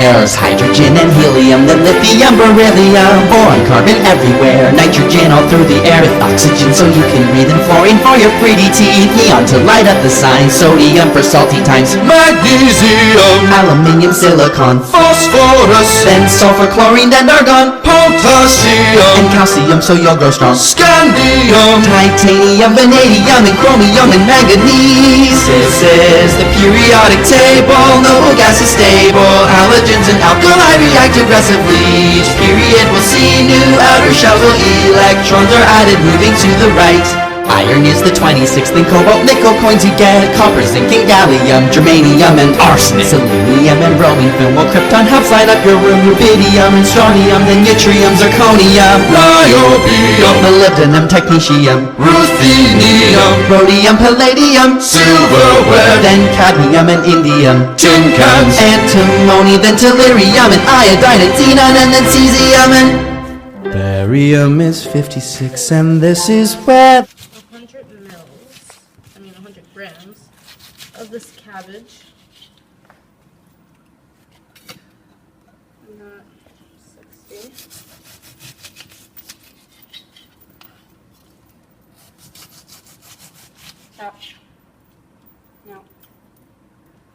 There's hydrogen and helium, then lithium, beryllium, boron, carbon everywhere, nitrogen all through the air, with oxygen so you can breathe, and fluorine for your pretty teeth, neon to light up the sign, sodium for salty times, Magnesium, aluminium, silicon, phosphorus, then sulfur, chlorine, then argon, potassium, and calcium so you'll grow strong, scandium, titanium, vanadium, and chromium, and manganese. This is the periodic table, noble gas is stable, halogens and alkali react aggressively. Each period will see new outer shells will electrons are added, moving to the right. Iron is the 26th, then cobalt, nickel coins you get, copper, zinc, and gallium, germanium, and arsenic, selenium, and bromine, film, while krypton helps light up your room, rubidium, and strontium, then yttrium, zirconium, niobium, molybdenum, technetium, ruthenium, rhodium, palladium, silverware, then cadmium and indium, tin cans, antimony, then tellurium, and iodine, and xenon, and then cesium, and barium is 56, and this is where 100 grams of this cabbage. Not 60. Tap. No.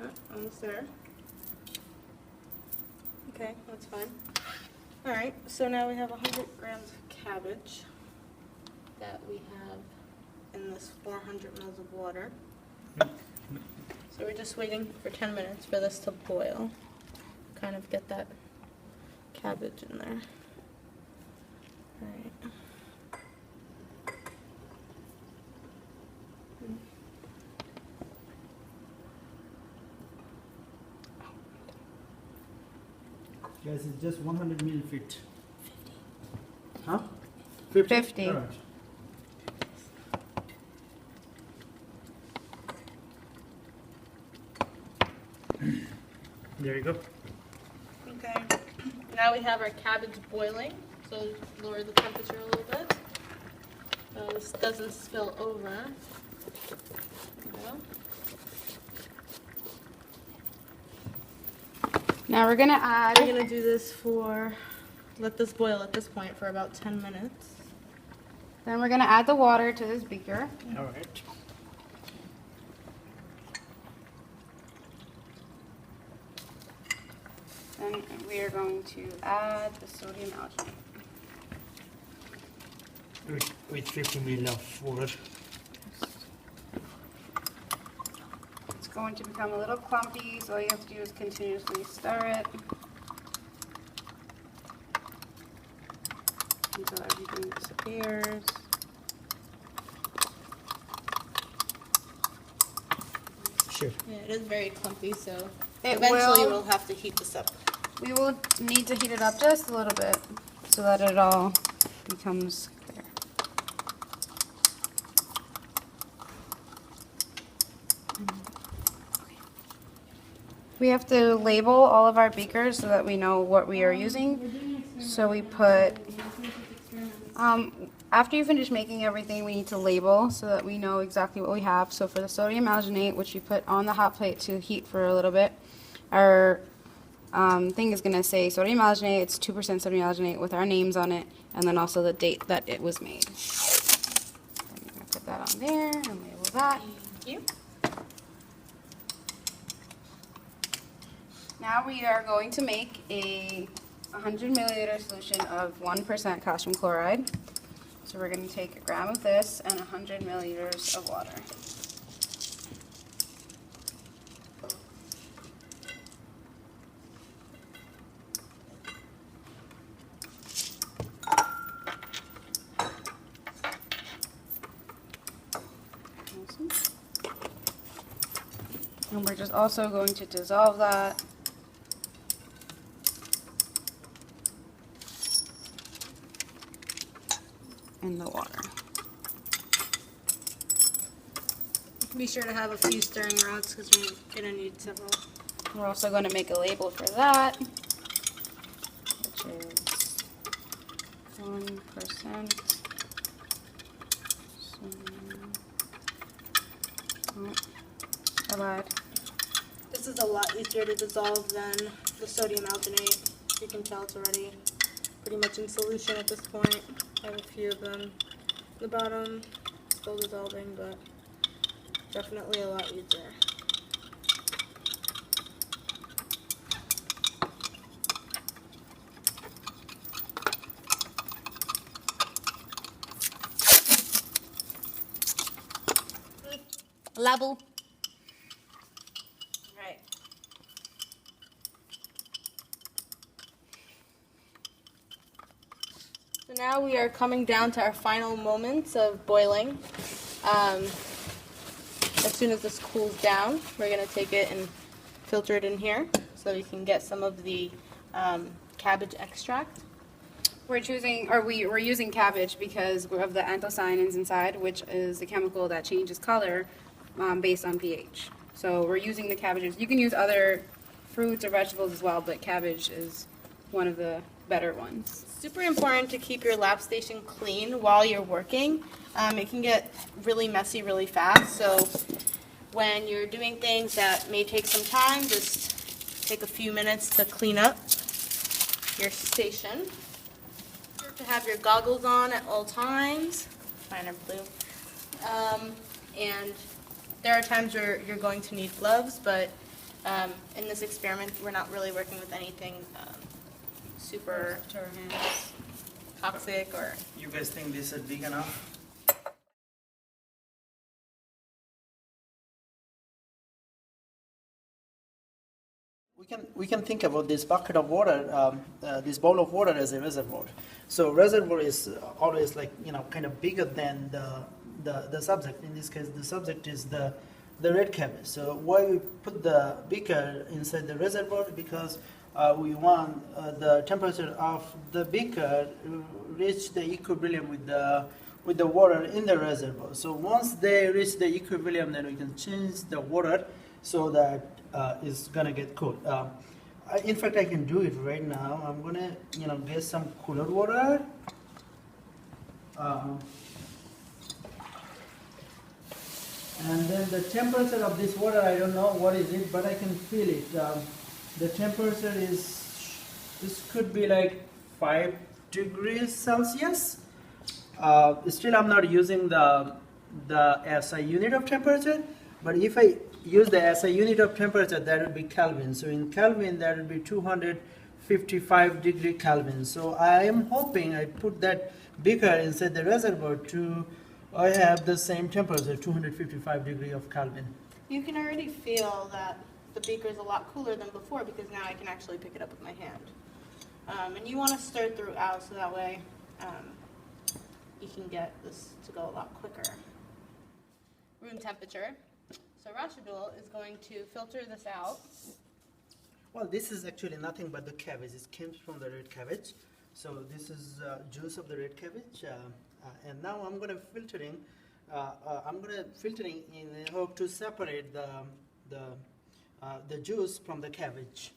Oh, almost there. Okay, that's fine. Alright, so now we have 100 grams of cabbage that we have in this 400 mils of water. So we're just waiting for 10 minutes for this to boil. Kind of get that cabbage in there. Alright. Guys, it's just 100 milliliters. 50. Huh? 50. All right. There you go. Okay. Now we have our cabbage boiling, so lower the temperature a little bit. So this doesn't spill over. There we go. Now we're gonna add, We're gonna do this for, let this boil at this point for about 10 minutes. then we're gonna add the water to this beaker. All right. Then we are going to add the sodium alginate. With 50 ml of water. It's going to become a little clumpy, so all you have to do is continuously stir it until everything disappears. Sure. Yeah, it is very clumpy, so It eventually will- we'll have to heat this up. We will need to heat it up just a little bit so that it all becomes clear. We have to label all of our beakers so that we know what we are using. So we put, after you finish making everything, we need to label so that we know exactly what we have. So for the sodium alginate, which we put on the hot plate to heat for a little bit, our thing is going to say sodium alginate, it's 2% sodium alginate with our names on it, and then also the date that it was made. I'm going to put that on there and label that. Thank you. Now we are going to make a 100 milliliter solution of 1% calcium chloride. So we're going to take a gram of this and 100 milliliters of water. Awesome. And we're just also going to dissolve that in the water. Be sure to have a few stirring rods because we're going to need several. We're also going to make a label for that, which is 1%. I lied. This is a lot easier to dissolve than the sodium alginate. You can tell it's already pretty much in solution at this point. I have a few of them. The bottom, still dissolving, but definitely a lot easier. Level. Right. So now we are coming down to our final moments of boiling. As soon as this cools down, we're going to take it and filter it in here so we can get some of the cabbage extract. We're using cabbage because of the anthocyanins inside, which is the chemical that changes color based on pH. So we're using the cabbages. You can use other fruits or vegetables as well, but cabbage is one of the better ones. Super important to keep your lab station clean while you're working. It can get really messy really fast, so when you're doing things that may take some time, just take a few minutes to clean up your station. You have to have your goggles on at all times. Mine are blue. And there are times where you're going to need gloves, but in this experiment, we're not really working with anything super toxic or... You guys think this is big enough? We can think about this bucket of water, this bowl of water as a reservoir. So reservoir is always like, kind of bigger than the subject. In this case, the subject is the red cabbage. So why we put the beaker inside the reservoir? Because we want the temperature of the beaker reach the equilibrium with the water in the reservoir. So once they reach the equilibrium, then we can change the water so that it's gonna get cold. In fact, I can do it right now. I'm gonna, get some cooler water. And then the temperature of this water, I don't know what is it, but I can feel it. The temperature this could be like 5 degrees Celsius. Still, I'm not using the SI unit of temperature, but if I use the SI unit of temperature, that would be Kelvin. So in Kelvin, that would be 255 degree Kelvin. So I am hoping I put that beaker inside the reservoir I have the same temperature, 255 degree of Kelvin. You can already feel that the beaker is a lot cooler than before because now I can actually pick it up with my hand. And you want to stir throughout so that way you can get this to go a lot quicker. Room temperature. So Rashidul is going to filter this out. Well, this is actually nothing but the cabbage. It comes from the red cabbage. So this is juice of the red cabbage. And now I'm going to filtering in hope to separate the juice from the cabbage.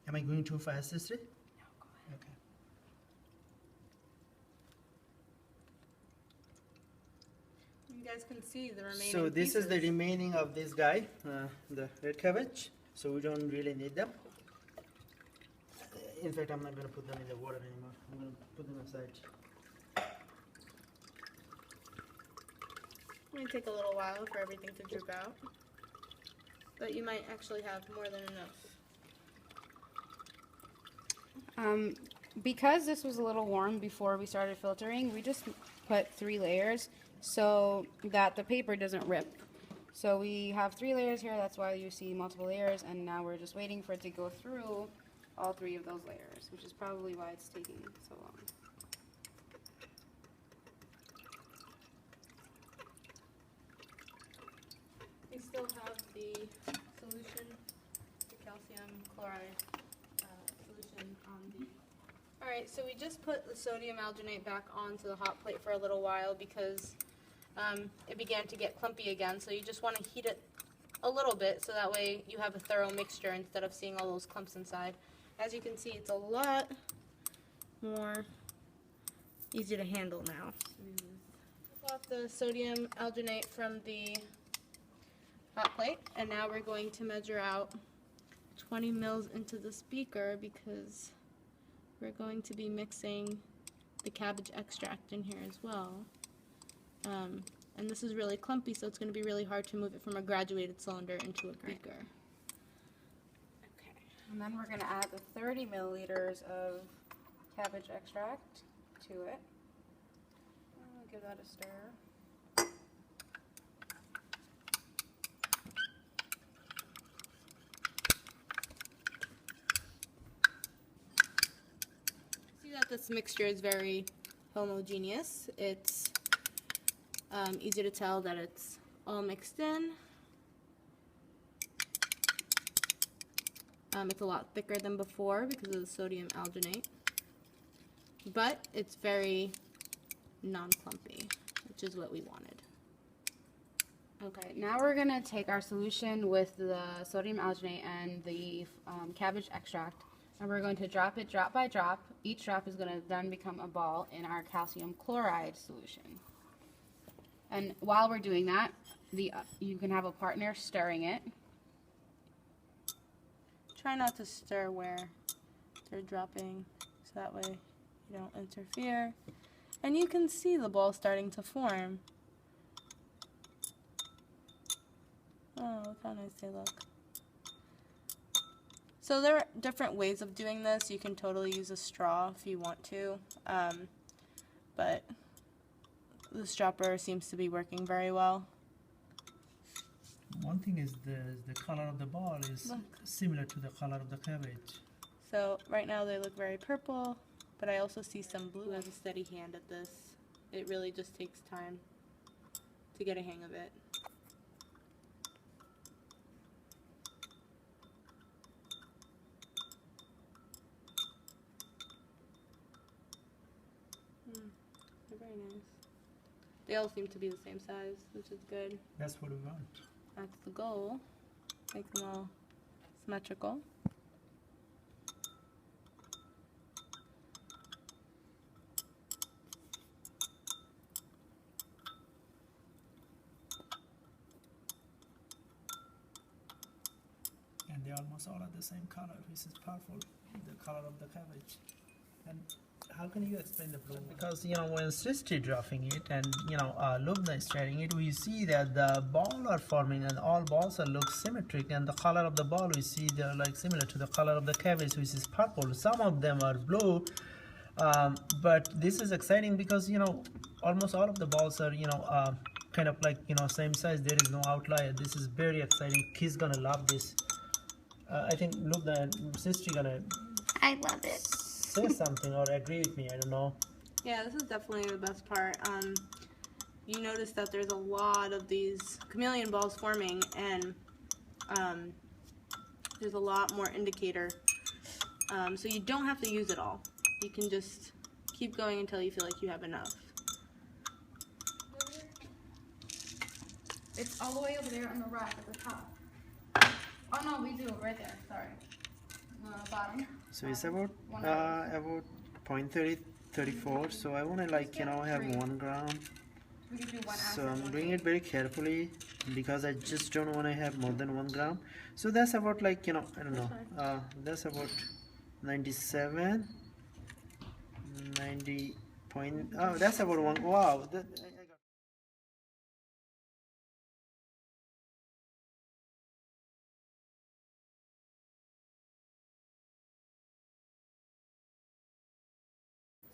Am I going too fast, sister? No, go ahead. Okay. You guys can see the remaining So this pieces. is the remaining of this guy, the red cabbage. So we don't really need them. In fact, I'm not going to put them in the water anymore. I'm going to put them aside. It may take a little while for everything to drip out, but you might actually have more than enough. Because this was a little warm before we started filtering, we just put 3 layers so that the paper doesn't rip. So we have 3 layers here, that's why you see multiple layers, and now we're just waiting for it to go through all 3 of those layers, which is probably why it's taking so long. We still have the solution, the calcium chloride solution on the... Alright, so we just put the sodium alginate back onto the hot plate for a little while because it began to get clumpy again, so you just want to heat it a little bit so that way you have a thorough mixture instead of seeing all those clumps inside. As you can see, it's a lot more easy to handle now. Off the sodium alginate from the hot plate, and now we're going to measure out 20 mils into this beaker because we're going to be mixing the cabbage extract in here as well. And this is really clumpy, so it's going to be really hard to move it from a graduated cylinder into a beaker. Okay. And then we're going to add the 30 milliliters of cabbage extract to it. I'll give that a stir. See that this mixture is very homogeneous. It's easy to tell that it's all mixed in. It's a lot thicker than before because of the sodium alginate, but it's very non-clumpy, which is what we wanted. Okay, now we're going to take our solution with the sodium alginate and the cabbage extract, and we're going to drop it drop by drop. Each drop is going to then become a ball in our calcium chloride solution. And while we're doing that, you can have a partner stirring it. Try not to stir where they're dropping, so that way you don't interfere. And you can see the ball starting to form. Oh, look how nice they look. So there are different ways of doing this. You can totally use a straw if you want to, but this dropper seems to be working very well. One thing is the color of the ball is similar to the color of the cabbage. So right now they look very purple, but I also see some blue. Who has a steady hand at this. It really just takes time to get a hang of it. They're very nice. They all seem to be the same size, which is good. That's what we want. That's the goal. Make them all symmetrical. And they almost all are the same color, which is powerful, the color of the cabbage. And how can you explain the blue? Because, you know, when Srishti dropping it and, you know, Lubna is stirring it, we see that the ball are forming and all balls are look symmetric, and the color of the ball we see they're like similar to the color of the cabbage, which is purple. Some of them are blue, but this is exciting because, you know, almost all of the balls are, you know, kind of like, you know, same size. There is no outlier. This is very exciting. Kids gonna love this. I think Lubna and Srishti gonna I love it. say something or agree with me. I don't know. Yeah, this is definitely the best part. You notice that there's a lot of these chameleon balls forming, and there's a lot more indicator. So you don't have to use it all. You can just keep going until you feel like you have enough. It's all the way over there on the rack at the top. Oh no, we do, right there, sorry. Bottom. So it's about 0.34. So I want to, like, you know, have 1 gram. We can do one So after I'm one doing thing. it very carefully because I just don't want to have more than 1 gram. So that's about, like, you know, I don't know. That's about 97, 90 point. Oh, that's about 1. Wow. I got.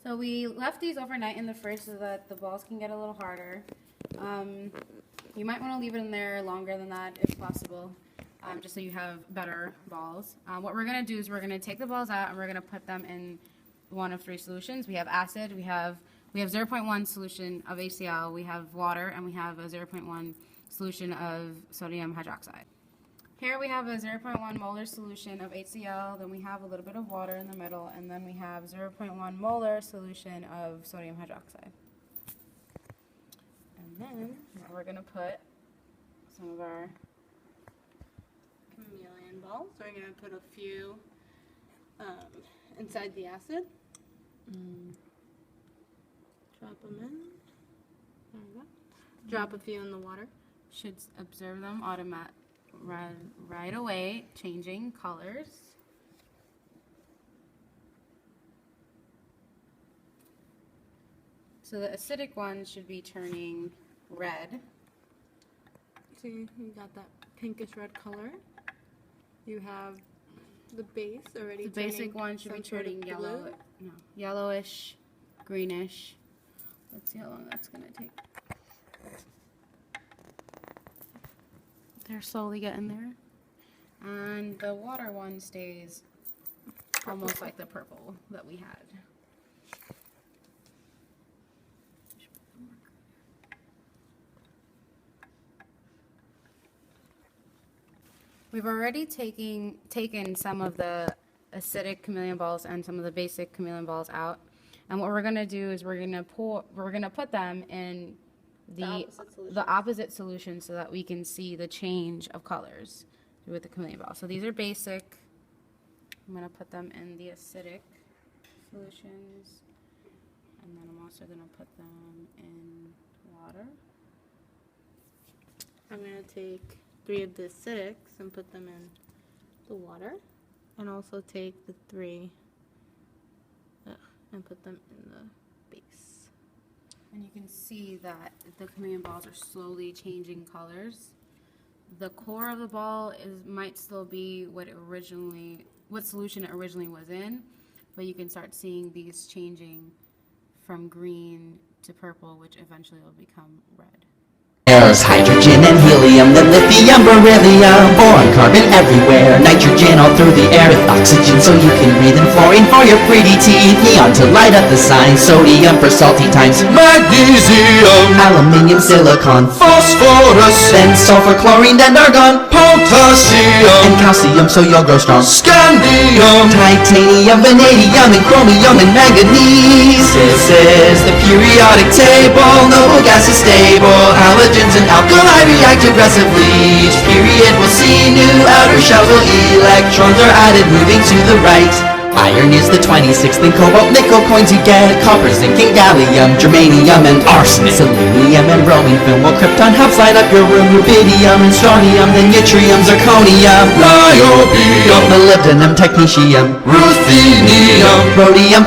So we left these overnight in the fridge so that the balls can get a little harder. You might want to leave it in there longer than that if possible, just so you have better balls. What we're going to do is we're going to take the balls out and we're going to put them in one of 3 solutions. We have acid, we have 0.1 solution of HCl, we have water, and we have a 0.1 solution of sodium hydroxide. Here we have a 0.1 molar solution of HCl, then we have a little bit of water in the middle, and then we have 0.1 molar solution of sodium hydroxide. And then we're going to put some of our Chameleon balls. So we're going to put a few inside the acid. Drop them in. There you go. Drop a few in the water. Should observe them right away, changing colors. So the acidic one should be turning red. See, you got that pinkish red color. You have the base already. The basic one should be turning yellow, yellowish, greenish. Let's see how long that's gonna take. They're slowly getting there. And the water one stays almost like the purple that we had. We've already taken some of the acidic chameleon balls and some of the basic chameleon balls out. And what we're gonna do is we're gonna put them in the opposite solution so that we can see the change of colors with the chameleon ball. So these are basic. I'm gonna put them in the acidic solutions, and then I'm also gonna put them in water. I'm gonna take 3 of the acidics and put them in the water, and also take the 3 and put them in the base. And you can see that the chameleon balls are slowly changing colors. The core of the ball might still be what solution it originally was in, but you can start seeing these changing from green to purple, which eventually will become red. There's hydrogen and helium, then lithium, beryllium, boron, carbon everywhere, nitrogen all through the air, with oxygen so you can breathe, and fluorine for your pretty teeth, neon to light up the sign, sodium for salty times, Magnesium, aluminium, silicon, phosphorus, then sulfur, chlorine, and argon, potassium, and calcium so you'll grow strong, scandium, titanium, vanadium, and chromium, and manganese. This is the periodic table, noble gas is stable, halogens and alkali react aggressively. Each period will see new outer shells while electrons are added, moving to the right. Iron is the 26th, then cobalt, nickel coins you get, copper, zinc, and gallium, germanium, and arsenic, selenium, and bromine, film, while krypton helps light up your room, rubidium, and strontium, then yttrium, zirconium, niobium, molybdenum, technetium, ruthenium, rhodium,